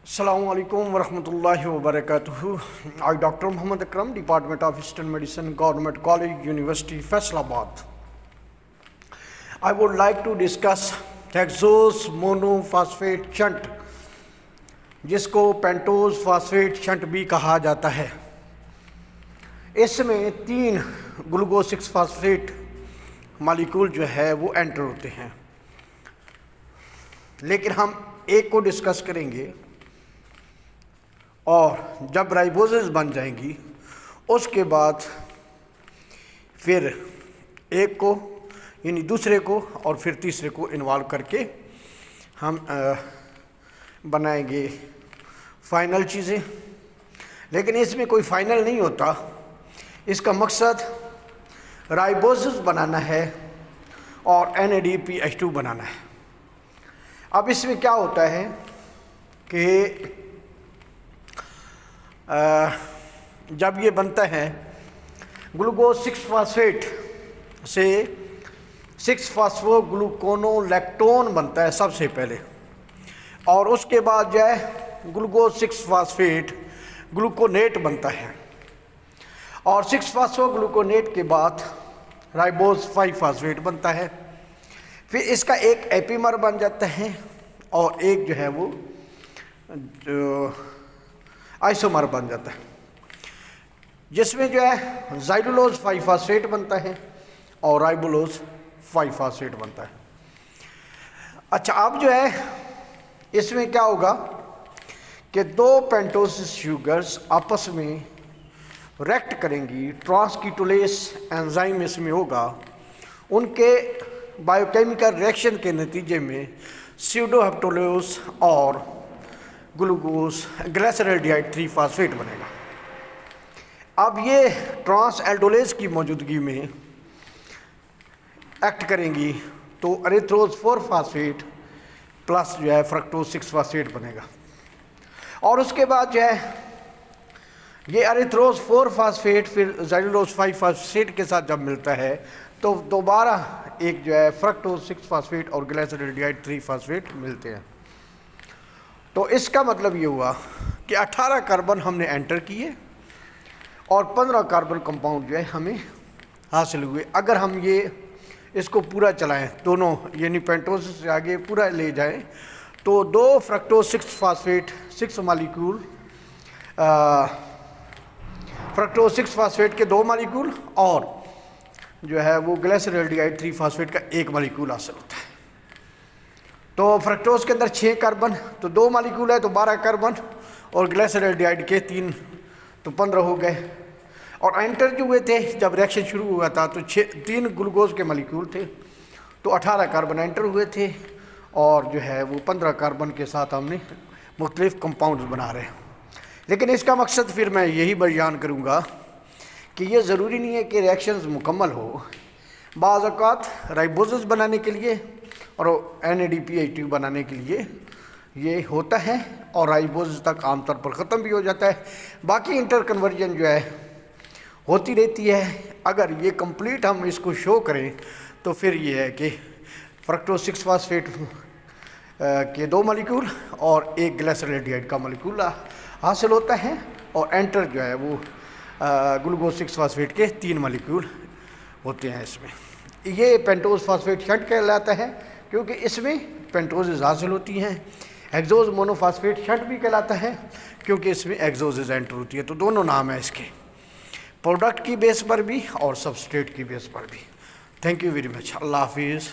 अस्सलामु अलैकुम वरहमतुल्लाहि वबरकातुहू। I doctor Mohammad Akram, department of eastern medicine, government college, university Faisalabad. I would like to discuss hexose monophosphate shunt, जिसको pentose phosphate shunt भी कहा जाता है। इसमें 3 ग्लूकोज 6 फॉस्फेट मालिक्यूल जो है वो एंटर होते हैं, लेकिन हम एक को डिस्कस करेंगे और जब राइबोजेस बन जाएंगी उसके बाद फिर एक को यानी दूसरे को और फिर तीसरे को इन्वॉल्व करके हम बनाएंगे फाइनल चीज़ें। लेकिन इसमें कोई फाइनल नहीं होता, इसका मकसद राइबोजेस बनाना है और NADPH2 बनाना है। अब इसमें क्या होता है कि जब ये बनता है ग्लूकोज 6 फॉस्फेट से 6 फॉस्फोग्लूकोनोलैक्टोन बनता है सबसे पहले, और उसके बाद जो है ग्लूकोज 6 फॉस्फेट ग्लूकोनेट बनता है, और 6 फॉस्फोग्लूकोनेट के बाद राइबोज 5 फॉस्फेट बनता है। फिर इसका एक एपीमर बन जाता है और एक जो है वो आइसोमर बन जाता है, जिसमें जो है ज़ाइलुलोज 5 फॉस्फेट बनता है और राइबोलोज 5 फॉस्फेट बनता है। अच्छा, अब जो है इसमें क्या होगा कि 2 पेंटोसिस शुगर्स आपस में रिएक्ट करेंगी, ट्रांसकीटोलेस एंजाइम इसमें होगा। उनके बायोकेमिकल रिएक्शन के नतीजे में स्यूडोहेप्टोलोज और ग्लूकोज ग्लिसरॉल्डिहाइड 3 फॉस्फेट बनेगा। अब ये ट्रांस एल्डोलेज की मौजूदगी में एक्ट करेंगी तो एरिथ्रोज 4 फॉस्फेट प्लस जो है फ्रक्टोज 6 फॉस्फेट बनेगा। और उसके बाद जो है ये एरिथ्रोज 4 फॉस्फेट फिर ज़ाइलुलोज 5 फॉस्फेट के साथ जब मिलता है तो दोबारा एक जो है फ्रक्टोज 6 फॉस्फेट और ग्लिसरॉल्डिहाइड 3 फॉस्फेट मिलते हैं। तो इसका मतलब ये हुआ कि 18 कार्बन हमने एंटर किए और 15 कार्बन कंपाउंड जो है हमें हासिल हुए। अगर हम ये इसको पूरा चलाएं, दोनों यानी पेंटोसिस से आगे पूरा ले जाएं, तो 2 fructose 6 phosphate 6 molecule fructose 6 phosphate के 2 मालिक्यूल और जो है वो ग्लिसरॉल्डिहाइड 3 फॉस्फेट का 1 मालिक्यूल हासिल होता है। तो फ्रक्टोज के अंदर 6 कार्बन, तो 2 मालिक्यूल है तो 12 कार्बन, और ग्लिसरॉल्डिहाइड के 3 तो 15 हो गए। और एंटर जो हुए थे जब रिएक्शन शुरू हुआ था तो 3 ग्लूकोज के मालिक्यूल थे, तो 18 कार्बन एंटर हुए थे और जो है वो 15 कार्बन के साथ हमने मुख्तलिफ कंपाउंड्स बना रहे हैं। लेकिन इसका मकसद फिर मैं यही बयान करूँगा कि ये ज़रूरी नहीं है कि रिएक्शंस मुकम्मल हो। बाज़ औक़ात राइबोजेस बनाने के लिए और NADPH2 बनाने के लिए ये होता है और राइबोज तक आमतौर पर ख़त्म भी हो जाता है। बाकी इंटर कन्वर्जन जो है होती रहती है। अगर ये कंप्लीट हम इसको शो करें तो फिर ये है कि फ्रक्टोज 6 फॉस्फेट के 2 मालिक्यूल और 1 ग्लिसरॉल्डिहाइड का मालिक्यूल हासिल होता है, और एंटर जो है वो ग्लूकोज 6 फॉस्फेट के 3 मालिक्यूल होते हैं। इसमें ये पेंटोज फॉस्फेट शंट कहलाता है क्योंकि इसमें पेंटोजेज हासिल होती हैं। हेक्सोस मोनोफॉस्फेट शंट भी कहलाता है क्योंकि इसमें एक्सोजेज एंटर होती है। तो दोनों नाम है इसके, प्रोडक्ट की बेस पर भी और सबस्ट्रेट की बेस पर भी। Thank you very much. अल्लाह हाफिज़।